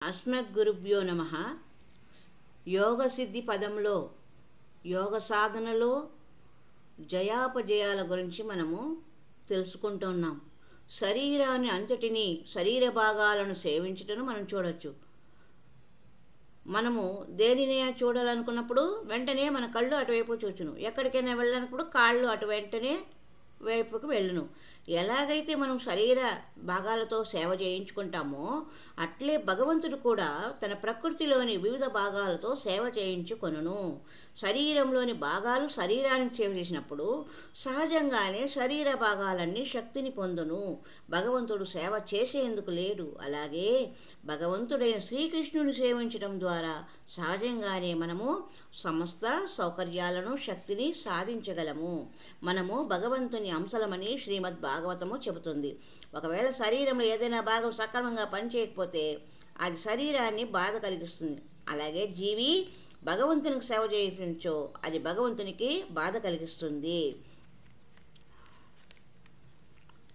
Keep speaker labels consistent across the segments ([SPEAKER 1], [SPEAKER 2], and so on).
[SPEAKER 1] అస్మద్గురుభ్యో నమః. యోగ సిద్ధి పదంలో యోగ సాధనలో జయాపజయాల గురించి మనము తెలుసుకుంటున్నాం. శరీరాన్ని అంతటినీ శరీర భాగాలను సేవించుటను మనం చూడొచ్చు. మనము దేనినే చూడాలనుకున్నప్పుడు వెంటనే మన కళ్ళు అటువైపు చూచును. ఎక్కడికైనా వెళ్ళాలన్నప్పుడు కాళ్ళు అటు వెంటనే వైపుకు వెళ్ళును. ఎలాగైతే మనం శరీర భాగాలతో సేవ చేయించుకుంటామో అట్లే భగవంతుడు కూడా తన ప్రకృతిలోని వివిధ భాగాలతో సేవ చేయించుకొనును. శరీరంలోని భాగాలు శరీరానికి సేవ చేసినప్పుడు సహజంగానే శరీర భాగాలన్నీ శక్తిని పొందును. భగవంతుడు సేవ చేసేందుకు లేడు. అలాగే భగవంతుడైన శ్రీకృష్ణుని సేవించడం ద్వారా సహజంగానే మనము సమస్త సౌకర్యాలను శక్తిని సాధించగలము. మనము భగవంతుని అంశలమని శ్రీమద్ భాగవతము చెబుతుంది. ఒకవేళ శరీరంలో ఏదైనా భాగం సక్రమంగా పనిచేయకపోతే అది శరీరాన్ని బాధ కలిగిస్తుంది. అలాగే జీవి భగవంతునికి సేవ చేయించో అది భగవంతునికి బాధ కలిగిస్తుంది.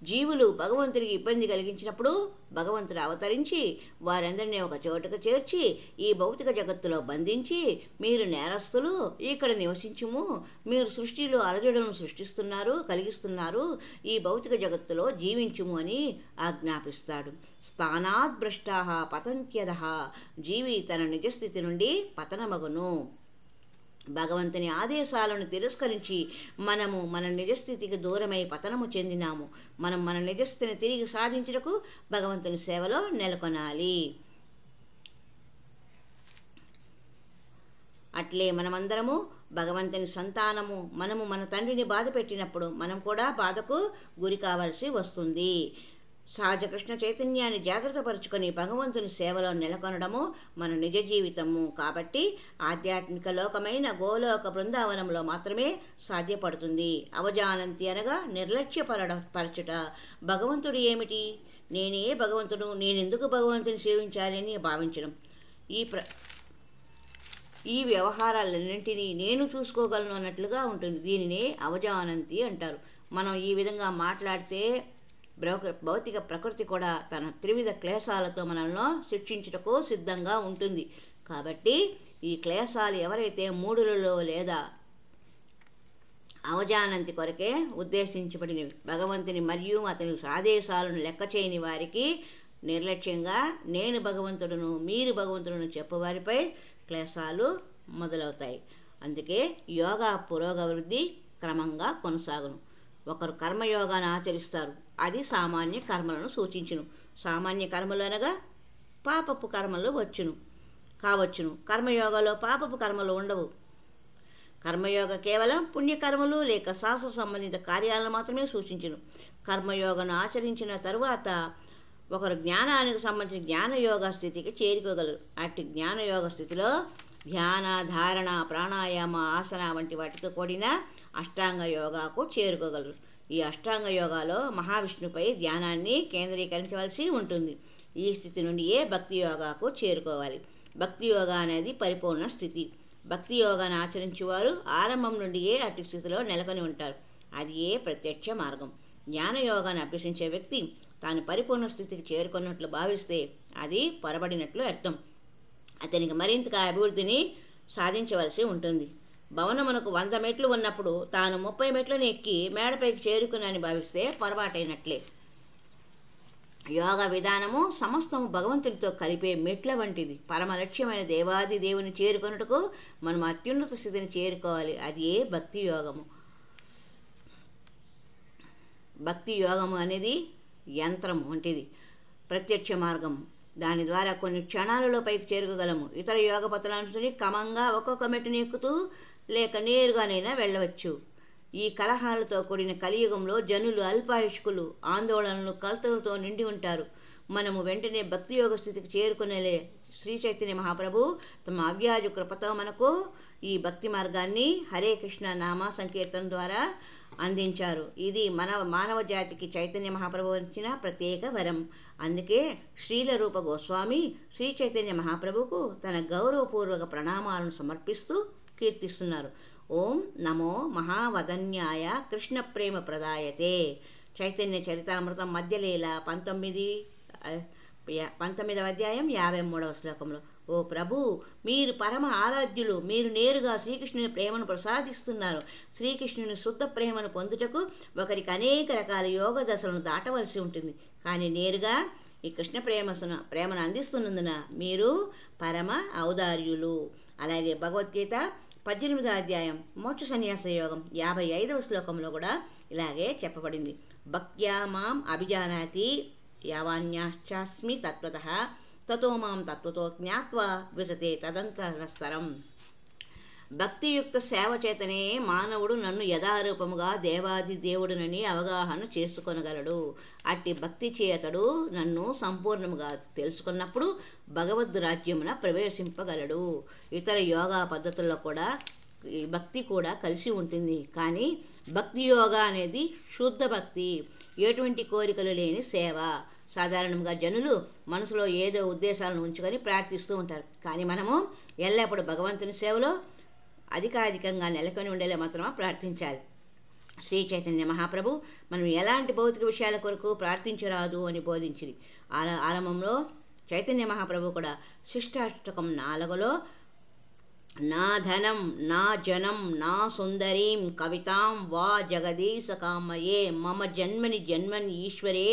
[SPEAKER 1] జీవులు భగవంతునికి ఇబ్బంది కలిగించినప్పుడు భగవంతుడు అవతరించి వారందరినీ ఒక చోటుకు చేర్చి ఈ భౌతిక జగత్తులో బంధించి, మీరు నేరస్తులు, ఇక్కడ నివసించుము, మీరు సృష్టిలో అలజడులను కలిగిస్తున్నారు, ఈ భౌతిక జగత్తులో జీవించుము అని ఆజ్ఞాపిస్తాడు. స్థానాత్ భ్రష్టాః పతంత్యధః, జీవి తన నిజస్థితి నుండి పతనమగును. భగవంతుని ఆదేశాలను తిరస్కరించి మనము మన నిజస్థితికి దూరమై పతనము చెందినాము. మనం మన నిజస్థితిని తిరిగి సాధించుటకు భగవంతుని సేవలో నెలకొనాలి. అట్లే మనమందరము భగవంతుని సంతానము. మనము మన తండ్రిని బాధ పెట్టినప్పుడు మనం కూడా బాధకు గురి కావాల్సి వస్తుంది. సహజ కృష్ణ చైతన్యాన్ని జాగ్రత్తపరుచుకొని భగవంతుని సేవలో నెలకొనడము మన నిజ జీవితము. కాబట్టి ఆధ్యాత్మిక లోకమైన గోలోక బృందావనంలో మాత్రమే సాధ్యపడుతుంది. అవజానంతి అనగా నిర్లక్ష్యపరచుట. భగవంతుడు ఏమిటి, నేనే భగవంతుడు, నేనెందుకు భగవంతుని సేవించాలని భావించడం. ఈ వ్యవహారాలన్నింటినీ నేను చూసుకోగలను అన్నట్లుగా ఉంటుంది. దీనినే అవజానంతి అంటారు. మనం ఈ విధంగా మాట్లాడితే భౌతిక ప్రకృతి కూడా తన త్రివిధ క్లేశాలతో మనల్ని శిక్షించుటకు సిద్ధంగా ఉంటుంది. కాబట్టి ఈ క్లేశాలు ఎవరైతే మూడులలో లేదా అవజానంతి కొరకే ఉద్దేశించబడినవి, భగవంతుని మరియు అతని ఆదేశాలను లెక్క చేయని వారికి, నిర్లక్ష్యంగా నేను భగవంతుడును మీరు భగవంతుడును చెప్పేవారిపై క్లేశాలు మొదలవుతాయి. అందుకే యోగా పురోగవృద్ధి క్రమంగా కొనసాగును. ఒకరు కర్మయోగాను ఆచరిస్తారు. అది సామాన్య కర్మలను సూచించును. సామాన్య కర్మలు అనగా పాపపు కర్మలు కావచ్చును. కర్మయోగలో పాపపు కర్మలు ఉండవు. కర్మయోగ కేవలం పుణ్యకర్మలు లేక శాస్త్ర సంబంధిత కార్యాలను మాత్రమే సూచించును. కర్మయోగను ఆచరించిన తరువాత ఒకరు జ్ఞానానికి సంబంధించిన జ్ఞానయోగ స్థితికి చేరుకోగలరు. అట్టి జ్ఞానయోగ స్థితిలో ధ్యాన, ధారణ, ప్రాణాయామ, ఆసన వంటి వాటితో కూడిన అష్టాంగ యోగాకు చేరుకోగలరు. ఈ అష్టాంగ యోగాలో మహావిష్ణుపై ధ్యానాన్ని కేంద్రీకరించవలసి ఉంటుంది. ఈ స్థితి నుండియే భక్తి యోగాకు చేరుకోవాలి. భక్తి యోగా అనేది పరిపూర్ణ స్థితి. భక్తి యోగాన్ని ఆచరించేవారు ఆరంభం నుండియే అట్టి స్థితిలో నెలకొని ఉంటారు. అది ఏ ప్రత్యక్ష మార్గం. జ్ఞానయోగాన్ని అభ్యసించే వ్యక్తి తాను పరిపూర్ణ స్థితికి చేరుకున్నట్లు భావిస్తే అది పొరబడినట్లు అర్థం. అతనికి మరింతగా అభివృద్ధిని సాధించవలసి ఉంటుంది. భవనమునకు 100 మెట్లు ఉన్నప్పుడు తాను 30 మెట్లను ఎక్కి మేడపైకి చేరుకునని భావిస్తే పొరపాటైనట్లే. యోగ విధానము సమస్తము భగవంతుడితో కలిపే మెట్ల వంటిది. పరమ లక్ష్యమైన దేవాది దేవుని చేరుకొనుటకు మనం అత్యున్నత స్థితిని చేరుకోవాలి. అది ఏ భక్తి యోగము. భక్తి యోగము అనేది యంత్రం వంటిది, ప్రత్యక్ష మార్గం. దాని ద్వారా కొన్ని క్షణాలలో పైకి చేరుకోగలము. ఇతర యోగ పత్రాన్ని క్రమంగా ఒక్కొక్క మెట్టుని ఎక్కుతూ లేక నేరుగానైనా వెళ్ళవచ్చు. ఈ కలహాలతో కూడిన కలియుగంలో జనులు అల్పాయుష్కులు, ఆందోళనలు, కలతలతో నిండి ఉంటారు. మనము వెంటనే భక్తి యోగ స్థితికి చేరుకునేలే శ్రీ చైతన్య మహాప్రభు తమ అవ్యాజ కృపతో మనకు ఈ భక్తి మార్గాన్ని హరే కృష్ణ నామ సంకీర్తన ద్వారా అందించారు. ఇది మానవ జాతికి చైతన్య మహాప్రభు ఇచ్చిన ప్రత్యేక వరం. అందుకే శ్రీల రూప గోస్వామి శ్రీ చైతన్య మహాప్రభుకు తన గౌరవపూర్వక ప్రణామాలను సమర్పిస్తూ కీర్తిస్తున్నారు. ఓం నమో మహావదన్యాయ కృష్ణ ప్రేమ ప్రదాయతే. చైతన్య చరితామృతం మధ్యలీల 19వ అధ్యాయం 53వ శ్లోకంలో, ఓ ప్రభు, మీరు పరమ ఆరాధ్యులు, మీరు నేరుగా శ్రీకృష్ణుని ప్రేమను ప్రసాదిస్తున్నారు. శ్రీకృష్ణుని శుద్ధ ప్రేమను పొందుటకు ఒకరికి అనేక రకాల యోగ దశలను దాటవలసి ఉంటుంది. కానీ నేరుగా ఈ కృష్ణ ప్రేమను అందిస్తున్నందున మీరు పరమ ఔదార్యులు. అలాగే భగవద్గీత 18వ అధ్యాయం మోక్ష సన్యాస యోగం 55వ శ్లోకంలో కూడా ఇలాగే చెప్పబడింది. భక్త్యా మాం అభిజానాతి యావాన్యాశ్చాస్మి తత్వతః తతో మాం తత్వతో జ్ఞాత్వా విశతే తదంతరస్తరం. భక్తియుక్త సేవ చేతనే మానవుడు నన్ను యథారూపముగా దేవాది దేవుడునని అవగాహన చేసుకొనగలడు. అట్టి భక్తి చేతడు నన్ను సంపూర్ణముగా తెలుసుకున్నప్పుడు భగవద్ రాజ్యమున ప్రవేశింపగలడు. ఇతర యోగా పద్ధతుల్లో కూడా ఈ భక్తి కూడా కలిసి ఉంటుంది. కానీ భక్తి యోగా అనేది శుద్ధ భక్తి, ఎటువంటి కోరికలు లేని సేవ. సాధారణంగా జనులు మనసులో ఏదో ఉద్దేశాలను ఉంచుకొని ప్రార్థిస్తూ ఉంటారు. కానీ మనము ఎల్లప్పుడూ భగవంతుని సేవలో అధికాధికంగా నెలకొని ఉండేలా మాత్రమే ప్రార్థించాలి. శ్రీ చైతన్య మహాప్రభు మనం ఎలాంటి భౌతిక విషయాల కొరకు ప్రార్థించరాదు అని బోధించింది. ఆరంభంలో చైతన్య మహాప్రభు కూడా శిష్టాష్టకం 4లో నా ధనం నా జనం నా సుందరీం కవితాం వా జగదీశ కామయే మమ జన్మని జన్మని ఈశ్వరే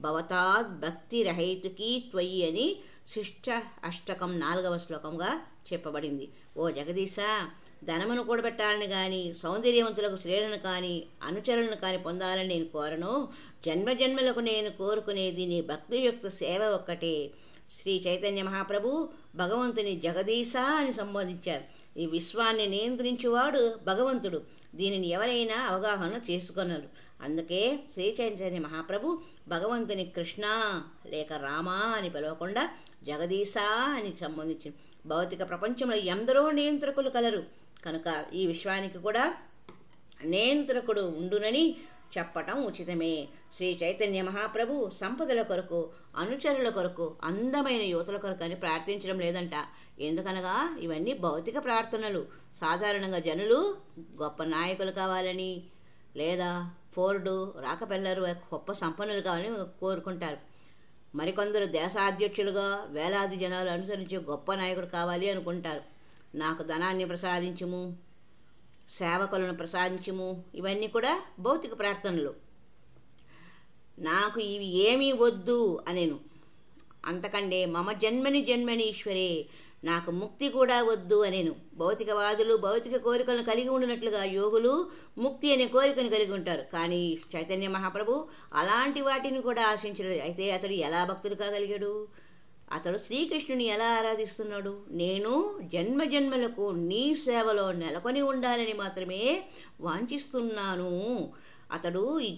[SPEAKER 1] భవతాద్ భక్తి రహైతుకి త్వయి అని శిష్ట అష్టకం 4వ శ్లోకంగా చెప్పబడింది. ఓ జగదీశ, ధనమును కూడబెట్టాలని కానీ సౌందర్యవంతులకు శ్రేణులను కానీ అనుచరులను కానీ పొందాలని నేను కోరను. జన్మజన్మలకు నేను కోరుకునేది నీ భక్తియుక్త సేవ ఒక్కటే. శ్రీ చైతన్య మహాప్రభు భగవంతుని జగదీశ అని సంబోధించారు. ఈ విశ్వాన్ని నియంత్రించువాడు భగవంతుడు. దీనిని ఎవరైనా అవగాహన చేసుకొనరు. అందుకే శ్రీ చైతన్య మహాప్రభు భగవంతుని కృష్ణ లేక రామ అని పిలవకుండా జగదీశ అని సంబోధించారు. భౌతిక ప్రపంచంలో ఎందరో నియంత్రకులు కలరు కనుక ఈ విశ్వానికి కూడా నియంత్రకుడు ఉండునని చెప్పటం ఉచితమే. శ్రీ చైతన్య మహాప్రభు సంపదల కొరకు, అనుచరుల కొరకు, అందమైన యువతల కొరకు అని ప్రార్థించడం లేదంట. ఎందుకనగా ఇవన్నీ భౌతిక ప్రార్థనలు. సాధారణంగా జనులు గొప్ప నాయకులు కావాలని లేదా ఫోర్డు రాకపెల్లరు గొప్ప సంపన్నులు కావాలని కోరుకుంటారు. మరికొందరు దేశాధ్యక్షులుగా వేలాది జనాలు అనుసరించే గొప్ప నాయకుడు కావాలి అనుకుంటారు. నాకు ధనాన్ని ప్రసాదించుము, సేవకులను ప్రసాదించుము, ఇవన్నీ కూడా భౌతిక ప్రార్థనలు. నాకు ఇవి ఏమీ వద్దు అనేను. అంతకంటే మమ జన్మని జన్మని ఈశ్వరే, నాకు ముక్తి కూడా వద్దు అనేను. భౌతికవాదులు భౌతిక కోరికలను కలిగి ఉండినట్లుగా యోగులు ముక్తి అనే కోరికను కలిగి ఉంటారు. కానీ చైతన్య మహాప్రభు అలాంటి వాటిని కూడా ఆశించలేదు. అయితే అతడు ఎలా భక్తుడు కాగలిగాడు? అతడు శ్రీకృష్ణుని ఎలా ఆరాధిస్తున్నాడు? నేను జన్మ జన్మలకు నీ సేవలో నెలకొని ఉండాలని మాత్రమే వాంఛిస్తున్నాను. అతడు ఈ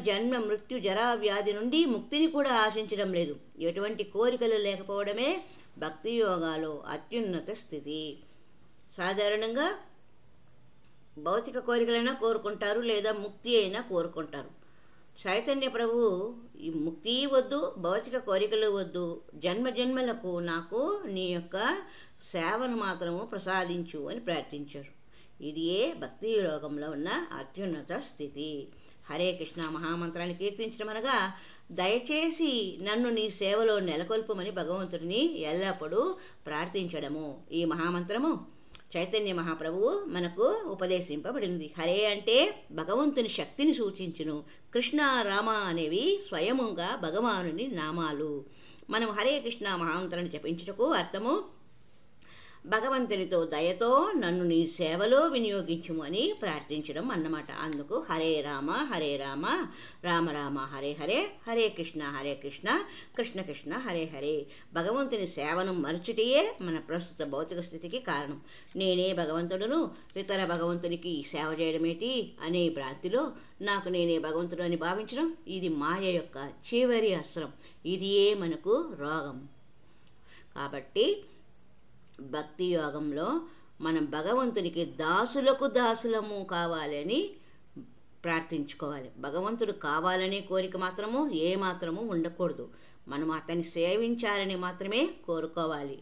[SPEAKER 1] జన్మ మృత్యు జరా వ్యాధి నుండి ముక్తిని కూడా ఆశించడం లేదు. ఎటువంటి కోరికలు లేకపోవడమే భక్తి యోగాలో అత్యున్నత స్థితి. సాధారణంగా భౌతిక కోరికలైనా కోరుకుంటారు లేదా ముక్తి అయినా కోరుకుంటారు. చైతన్య ప్రభువు ఈ ముక్తి వద్దు, భౌతిక కోరికలు వద్దు, జన్మలకు నాకు నీ యొక్క సేవను మాత్రము ప్రసాదించు అని ప్రార్థించారు. ఇదియే భక్తి యోగంలో ఉన్న అత్యున్నత స్థితి. హరే కృష్ణ మహామంత్రాన్ని కీర్తించడం అనగా దయచేసి నన్ను నీ సేవలో నెలకొల్పమని భగవంతుడిని ఎల్లప్పుడూ ప్రార్థించడము. ఈ మహామంత్రము చైతన్య మహాప్రభువు మనకు ఉపదేశింపబడింది. హరే అంటే భగవంతుని శక్తిని సూచించును. కృష్ణ రామ అనేవి స్వయముగా భగవానుని నామాలు. మనం హరే కృష్ణ మహామంత్రాన్ని జపించుటకు అర్థము భగవంతునితో దయతో నన్ను నీ సేవలో వినియోగించుము అని ప్రార్థించడం అన్నమాట. అందుకు హరే రామ రామ రామ హరే హరే, హరే కృష్ణ కృష్ణ కృష్ణ హరే హరే. భగవంతుని సేవను మరచుటయే మన ప్రస్తుత భౌతిక స్థితికి కారణం. నేనే భగవంతుడును, ఇతర భగవంతునికి సేవ చేయడమేటి అనే భ్రాంతిలో నాకు నేనే భగవంతుడు అని భావించడం ఇది మాయ యొక్క చివరి అస్త్రం. ఇదియే మనకు రోగం. కాబట్టి భక్తి యోగంలో మనం భగవంతునికి దాసులము కావాలని ప్రార్థించుకోవాలి. భగవంతుడు కావాలనే కోరిక మాత్రము ఏమాత్రము ఉండకూడదు. మనం అతన్ని సేవించాలని మాత్రమే కోరుకోవాలి.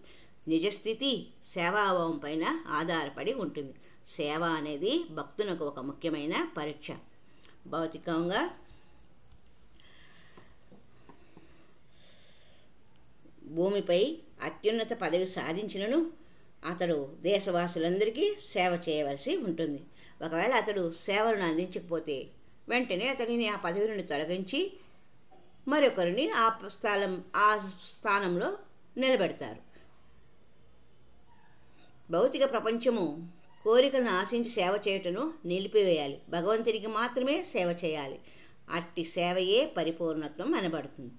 [SPEAKER 1] నిజస్థితి సేవాభావం పైన ఆధారపడి ఉంటుంది. సేవ అనేది భక్తునకు ఒక ముఖ్యమైన పరీక్ష. భౌతికంగా భూమిపై అత్యున్నత పదవి సాధించినను అతడు దేశవాసులందరికీ సేవ చేయవలసి ఉంటుంది. ఒకవేళ అతడు సేవలను అందించకపోతే వెంటనే అతడిని ఆ పదవి నుండి తొలగించి మరొకరిని ఆ స్థానంలో నిలబెడతారు. భౌతిక ప్రపంచము కోరికలను ఆశించి సేవ చేయటను నిలిపివేయాలి. భగవంతునికి మాత్రమే సేవ చేయాలి. అట్టి సేవయే పరిపూర్ణత్వం అనబడుతుంది.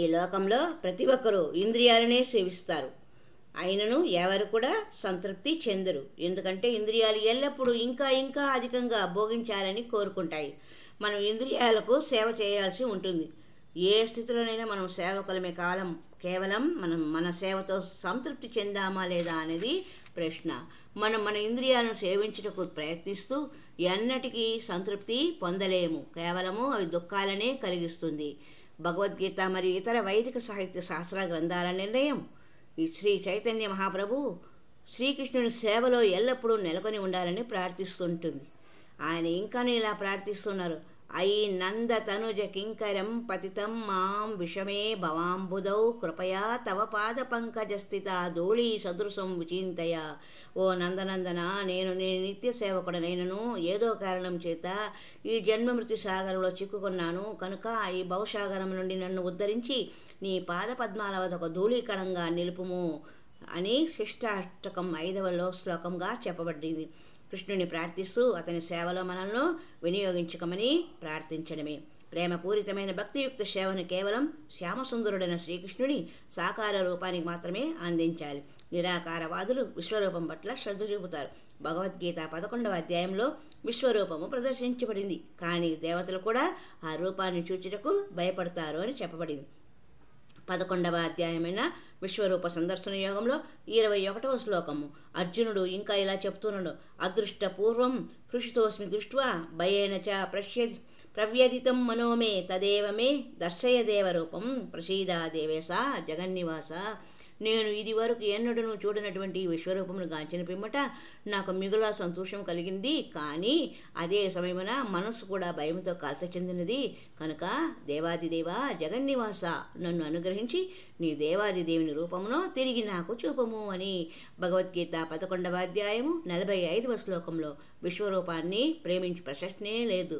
[SPEAKER 1] ఈ లోకంలో ప్రతి ఒక్కరూ ఇంద్రియాలనే సేవిస్తారు. అయినను ఎవరు కూడా సంతృప్తి చెందరు. ఎందుకంటే ఇంద్రియాలు ఎల్లప్పుడూ ఇంకా ఇంకా అధికంగా భోగించాలని కోరుకుంటాయి. మనం ఇంద్రియాలకు సేవ చేయాల్సి ఉంటుంది. ఏ స్థితిలోనైనా మనం సేవకులమే. కేవలం మనం మన సేవతో సంతృప్తి చెందామా లేదా అనేది ప్రశ్న. మనం మన ఇంద్రియాలను సేవించుటకు ప్రయత్నిస్తూ ఎన్నటికీ సంతృప్తి పొందలేము. కేవలము అవి దుఃఖాలనే కలిగిస్తుంది. భగవద్గీత మరియు ఇతర వైదిక సాహిత్య శాస్త్ర గ్రంథాల నిర్ణయం ఈ శ్రీ చైతన్య మహాప్రభు శ్రీకృష్ణుని సేవలో ఎల్లప్పుడూ నెలకొని ఉండాలని ప్రార్థిస్తుంటుంది. ఆయన ఇంకాను ఇలా ప్రార్థిస్తున్నారు. అయి నంద తనుజ కింకరం పతితం మాం విషమే భవాంబుదౌ కృపయా తవ పాద పంకజస్థిత ధూళి సదృశం విచింతయ. ఓ నందనందన, నేను నిత్య సేవకుడనైనను ఏదో కారణం చేత ఈ జన్మమృత్యు సాగరంలో చిక్కుకున్నాను. కనుక ఈ భవసాగరం నుండి నన్ను ఉద్ధరించి నీ పాద పద్మాల వద్ద ఒక ధూళీకణంగా నిలుపుము అని శిష్టాష్టకం 5వ శ్లోకంగా చెప్పబడింది. కృష్ణుని ప్రార్థిస్తూ అతని సేవలో మనల్ని వినియోగించుకోమని ప్రార్థించడమే. ప్రేమపూరితమైన భక్తియుక్త సేవను కేవలం శ్యామసుందరుడైన శ్రీకృష్ణుని సాకార రూపానికి మాత్రమే అందించాలి. నిరాకారవాదులు విశ్వరూపం పట్ల శ్రద్ధ చూపుతారు. భగవద్గీత 11వ అధ్యాయంలో విశ్వరూపము ప్రదర్శించబడింది. కానీ దేవతలు కూడా ఆ రూపాన్ని చూచుటకు భయపడతారు అని చెప్పబడింది. 11వ అధ్యాయమైన విశ్వరూప సందర్శన యోగంలో 21వ శ్లోకము అర్జునుడు ఇంకా ఇలా చెప్తున్నాడు. అదృష్టపూర్వం పృషితోస్మి దృష్ట్వా భయేన చ ప్రవ్యధితం మనోమే తదేవ మే దర్శయ దేవరూపం ప్రసీదా దేవేశ జగన్నివాస. నేను ఇది వరకు ఎన్నడూ చూడనటువంటి విశ్వరూపమును గాంచిన పిమ్మట నాకు మిగుల సంతోషం కలిగింది. కానీ అదే సమయమున మనస్సు కూడా భయంతో కాల్త చెందినది. కనుక దేవాదిదేవ జగన్నివాస, నన్ను అనుగ్రహించి నీ దేవాదిదేవుని రూపమును తిరిగి నాకు చూపము అని భగవద్గీత 11వ అధ్యాయము 45వ శ్లోకంలో విశ్వరూపాన్ని ప్రేమించి ప్రశ్నే లేదు.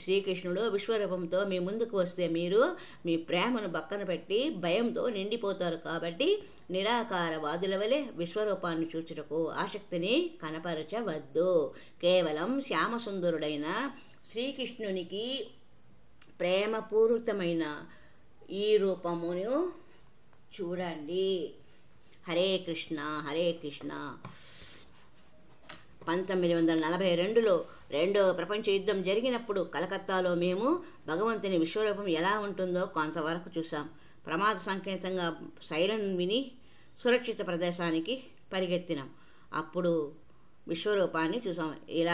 [SPEAKER 1] శ్రీకృష్ణుడు విశ్వరూపంతో మీ ముందుకు వస్తే మీరు మీ ప్రేమను పక్కన పెట్టి భయంతో నిండిపోతారు. కాబట్టి నిరాకారవాదుల వలె విశ్వరూపాన్ని చూచుటకు ఆసక్తిని కనపరచవద్దు. కేవలం శ్యామసుందరుడైన శ్రీకృష్ణునికి ప్రేమపూరితమైన ఈ రూపమును చూడండి. హరే కృష్ణ హరే కృష్ణ. 1942లో రెండో ప్రపంచ యుద్ధం జరిగినప్పుడు కలకత్తాలో మేము భగవంతుని విశ్వరూపం ఎలా ఉంటుందో కొంతవరకు చూసాం. ప్రమాద సంకేతంగా సైరన్ విని సురక్షిత ప్రదేశానికి పరిగెత్తినాం. అప్పుడు విశ్వరూపాన్ని చూసాం.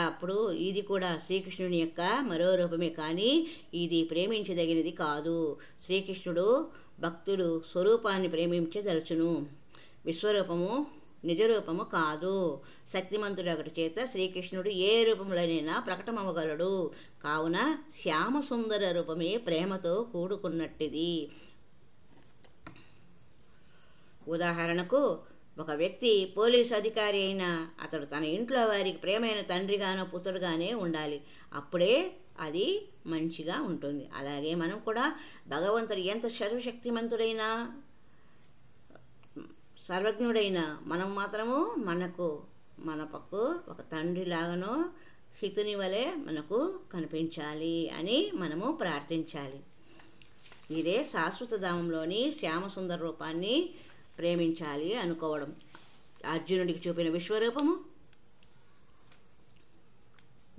[SPEAKER 1] అప్పుడు ఇది కూడా శ్రీకృష్ణుని యొక్క మరో రూపమే, కానీ ఇది ప్రేమించదగినది కాదు. శ్రీకృష్ణుడు భక్తుడు స్వరూపాన్ని ప్రేమించదలుచును. విశ్వరూపము నిజరూపము కాదు. శక్తిమంతుడు ఒకటి చేత శ్రీకృష్ణుడు ఏ రూపంలోనైనా ప్రకటమవ్వగలడు. కావున శ్యామసుందర రూపమే ప్రేమతో కూడుకున్నట్టిది. ఉదాహరణకు, ఒక వ్యక్తి పోలీసు అధికారి అయినా అతడు తన ఇంట్లో వారికి ప్రేమైన తండ్రిగానో పుత్రుడుగానే ఉండాలి. అప్పుడే అది మంచిగా ఉంటుంది. అలాగే మనం కూడా భగవంతుడు ఎంత సర్వశక్తిమంతుడైనా సర్వజ్ఞుడైన మనం మాత్రము మన పక్కు ఒక తండ్రిలాగానో హితుని వలె మనకు కనిపించాలి అని మనము ప్రార్థించాలి. ఇదే శాశ్వత ధామంలోని శ్యామసుందర రూపాన్ని ప్రేమించాలి అనుకోవడం. అర్జునుడికి చూపిన విశ్వరూపము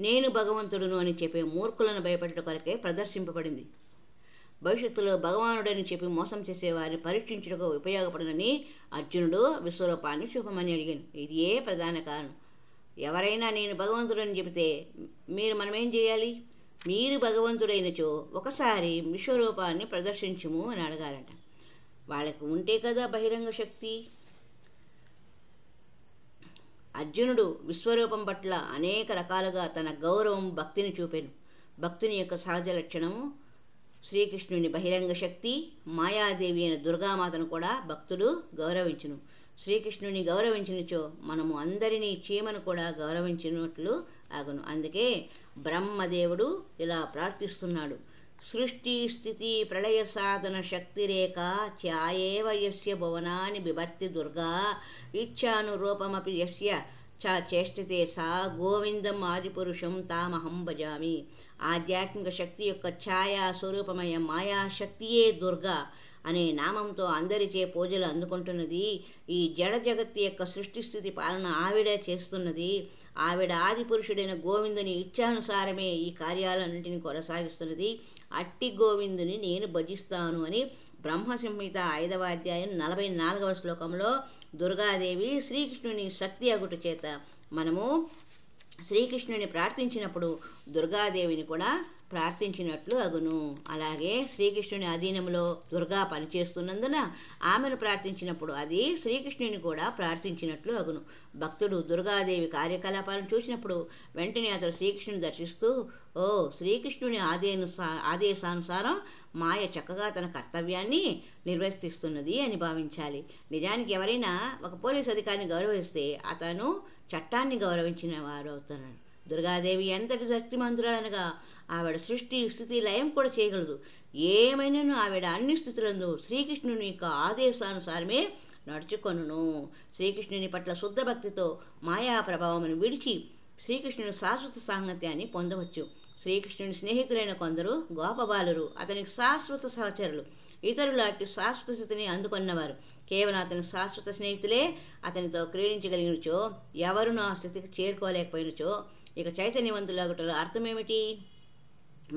[SPEAKER 1] నేను భగవంతుడును అని చెప్పే మూర్ఖులను భయపెట్టడం కొరకే ప్రదర్శింపబడింది. భవిష్యత్తులో భగవానుడని చెప్పి మోసం చేసేవారిని పరీక్షించుటకు ఉపయోగపడనని అర్జునుడు విశ్వరూపాన్ని చూపమని అడిగాను. ఇది ఏ ప్రధాన కారణం. ఎవరైనా నేను భగవంతుడని చెబితే మనమేం చేయాలి? మీరు భగవంతుడైనచో ఒకసారి విశ్వరూపాన్ని ప్రదర్శించుము అని అడగాలంట. వాళ్ళకి ఉంటే కదా బహిరంగ శక్తి. అర్జునుడు విశ్వరూపం పట్ల అనేక రకాలుగా తన గౌరవం భక్తిని చూపాను. భక్తుని యొక్క సహజ లక్షణము శ్రీకృష్ణుని బహిరంగ శక్తి మాయాదేవి అయిన దుర్గామాతను కూడా భక్తులు గౌరవించును. శ్రీకృష్ణుని గౌరవించినచో మనము అందరినీ చీమను కూడా గౌరవించినట్లు అగును. అందుకే బ్రహ్మదేవుడు ఇలా ప్రార్థిస్తున్నాడు. సృష్టి స్థితి ప్రళయ సాధన శక్తిరేఖ ఛాయేవ యస్య భువనాని బిభర్తి దుర్గా ఇచ్ఛానురూపమపి యస్య చ చేష్టతే సా గోవిందం ఆదిపురుషం తామహం భజామి. ఆధ్యాత్మిక శక్తి యొక్క ఛాయా స్వరూపమయ మాయాశక్తియే దుర్గా అనే నామంతో అందరిచే పూజలు అందుకుంటున్నది. ఈ జడ జగత్తు యొక్క సృష్టి స్థితి పాలన ఆవిడే చేస్తున్నది. ఆవిడ ఆది పురుషుడైన గోవిందుని ఇచ్ఛానుసారమే ఈ కార్యాలన్నింటినీ కొనసాగిస్తున్నది. అట్టి గోవిందుని నేను భజిస్తాను అని బ్రహ్మసంహిత 5వ అధ్యాయం 44వ శ్లోకంలో దుర్గాదేవి శ్రీకృష్ణుని శక్తి అగుట చేత మనము శ్రీకృష్ణుని ప్రార్థించినప్పుడు దుర్గాదేవిని కూడా ప్రార్థించినట్లు అగును. అలాగే శ్రీకృష్ణుని అధీనంలో దుర్గా పనిచేస్తున్నందున ఆమెను ప్రార్థించినప్పుడు అది శ్రీకృష్ణుని కూడా ప్రార్థించినట్లు అగును. భక్తుడు దుర్గాదేవి కార్యకలాపాలను చూసినప్పుడు వెంటనే అతడు శ్రీకృష్ణుని దర్శిస్తూ శ్రీకృష్ణుని ఆదేశానుసారం మాయ చక్కగా తన కర్తవ్యాన్ని నిర్వర్తిస్తున్నది అని భావించాలి. నిజానికి ఎవరైనా ఒక పోలీస్ అధికారిని గౌరవిస్తే అతను చట్టాన్ని గౌరవించిన వారు అవుతున్నారు. దుర్గాదేవి ఎంతటి శక్తిమంతురాలనగా ఆవిడ సృష్టి స్థితి లయం కూడా చేయగలదు. ఏమైనాను ఆవిడ అన్ని స్థితులందు శ్రీకృష్ణుని యొక్క ఆదేశానుసారమే నడుచుకొనును. శ్రీకృష్ణుని పట్ల శుద్ధ భక్తితో మాయా ప్రభావమును విడిచి శ్రీకృష్ణుని శాశ్వత సాంగత్యాన్ని పొందవచ్చు. శ్రీకృష్ణుని స్నేహితులైన కొందరు గోపబాలురు అతనికి శాశ్వత సహచరులు. ఇతరులు అట్టి శాశ్వత స్థితిని అందుకున్నవారు. కేవలం అతని శాశ్వత స్నేహితులే అతనితో క్రీడించగలిగినచో ఎవరునూ ఆ స్థితికి చేరుకోలేకపోయినచో ఇక చైతన్యవంతులగుటలో అర్థమేమిటి?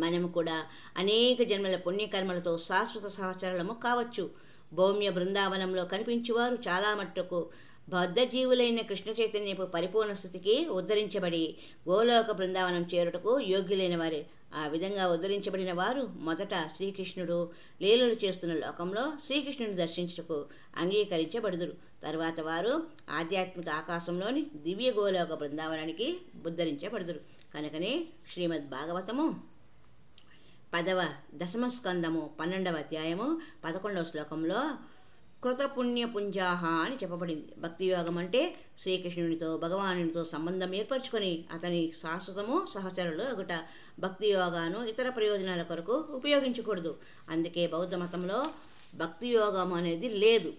[SPEAKER 1] మనము కూడా అనేక జన్మల పుణ్యకర్మలతో శాశ్వత సహచరులము కావచ్చు. భౌమ్య బృందావనంలో కనిపించేవారు చాలా మట్టుకు బద్ధజీవులైన కృష్ణ చైతన్యపు పరిపూర్ణ స్థితికి ఉద్ధరించబడి గోలోక బృందావనం చేరుటకు యోగ్యులైన వారే. ఆ విధంగా ఉద్ధరించబడిన వారు మొదట శ్రీకృష్ణుడు లీలలు చేస్తున్న లోకంలో శ్రీకృష్ణుని దర్శించుటకు అంగీకరించబడుదురు. తర్వాత వారు ఆధ్యాత్మిక ఆకాశంలోని దివ్య గోలోక బృందావనానికి ఉద్ధరించబడుదురు. కనుకనే శ్రీమద్ భాగవతము 10వ దశమస్కందము 12వ అధ్యాయము 11వ శ్లోకంలో కృతపుణ్యపుంజాహ అని చెప్పబడింది. భక్తి యోగం అంటే శ్రీకృష్ణునితో భగవానునితో సంబంధం ఏర్పరచుకొని అతని శాశ్వతము సహచరులు అగుట. భక్తి యోగాను ఇతర ప్రయోజనాల కొరకు ఉపయోగించకూడదు. అందుకే బౌద్ధ మతంలో భక్తి యోగం అనేది లేదు.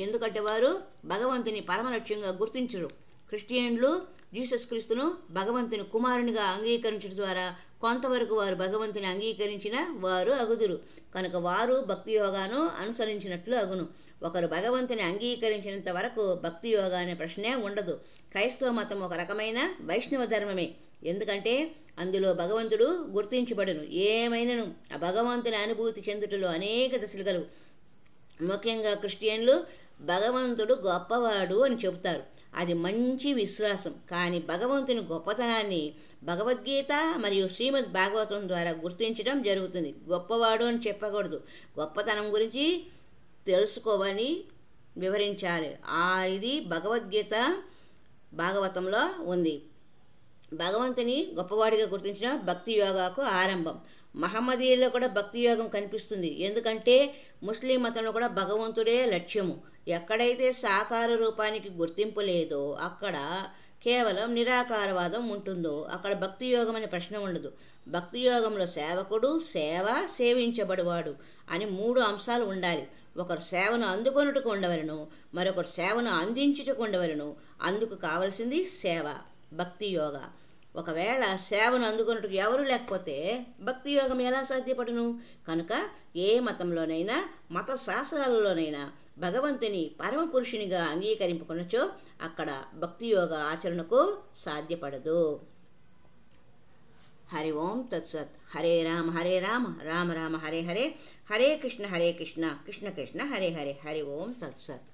[SPEAKER 1] ఎందుకంటే వారు భగవంతుని పరమలక్ష్యంగా గుర్తించరు. క్రిస్టియన్లు జీసస్ క్రీస్తును భగవంతుని కుమారునిగా అంగీకరించడం ద్వారా కొంతవరకు వారు భగవంతుని అంగీకరించిన వారు అగుదురు. కనుక వారు భక్తి యోగాను అనుసరించినట్లు అగును. ఒకరు భగవంతుని అంగీకరించినంత వరకు భక్తి యోగా అనే ప్రశ్నే ఉండదు. క్రైస్తవ మతం ఒక రకమైన వైష్ణవ ధర్మమే. ఎందుకంటే అందులో భగవంతుడు గుర్తించబడును. ఏమైనను ఆ భగవంతుని అనుభూతి చెందుటలో అనేక దశలు గలవు. ముఖ్యంగా క్రిస్టియన్లు భగవంతుడు గొప్పవాడు అని చెబుతారు. అది మంచి విశ్వాసం. కానీ భగవంతుని గొప్పతనాన్ని భగవద్గీత మరియు శ్రీమద్ భాగవతం ద్వారా గుర్తించడం జరుగుతుంది. గొప్పవాడు అని చెప్పకూడదు. గొప్పతనం గురించి తెలుసుకోవాలని వివరించాలి. ఇది భగవద్గీత భాగవతంలో ఉంది. భగవంతుని గొప్పవాడిగా గుర్తించిన భక్తి యోగాకు ఆరంభం. మహమ్మదీయుల్లో కూడా భక్తి యోగం కనిపిస్తుంది. ఎందుకంటే ముస్లిం మతంలో కూడా భగవంతుడే లక్ష్యము. ఎక్కడైతే సాకార రూపానికి గుర్తింపు లేదో అక్కడ కేవలం నిరాకారవాదం ఉంటుందో అక్కడ భక్తి యోగం అనే ప్రశ్న ఉండదు. భక్తి యోగంలో సేవకుడు, సేవ, సేవించబడువాడు అని 3 అంశాలు ఉండాలి. ఒకరు సేవను అందుకొనుటకు ఉండవలను, మరొకరు సేవను అందించుటకు ఉండవలను. అందుకు కావలసింది సేవ, భక్తి యోగ. ఒకవేళ సేవను అందుకొనుటకు ఎవరు లేకపోతే భక్తి యోగం ఎలా సాధ్యపడును? కనుక ఏ మతంలోనైనా మత శాస్త్రాలలోనైనా భగవంతుని పరమ పురుషునిగా అంగీకరింపుకొనచో అక్కడ భక్తి యోగ ఆచరణకు సాధ్యపడదు. హరి ఓం తత్సత్. హరే రామ రామ రామ హరే హరే, హరే కృష్ణ కృష్ణ కృష్ణ హరే హరే. హరి ఓం తత్సత్.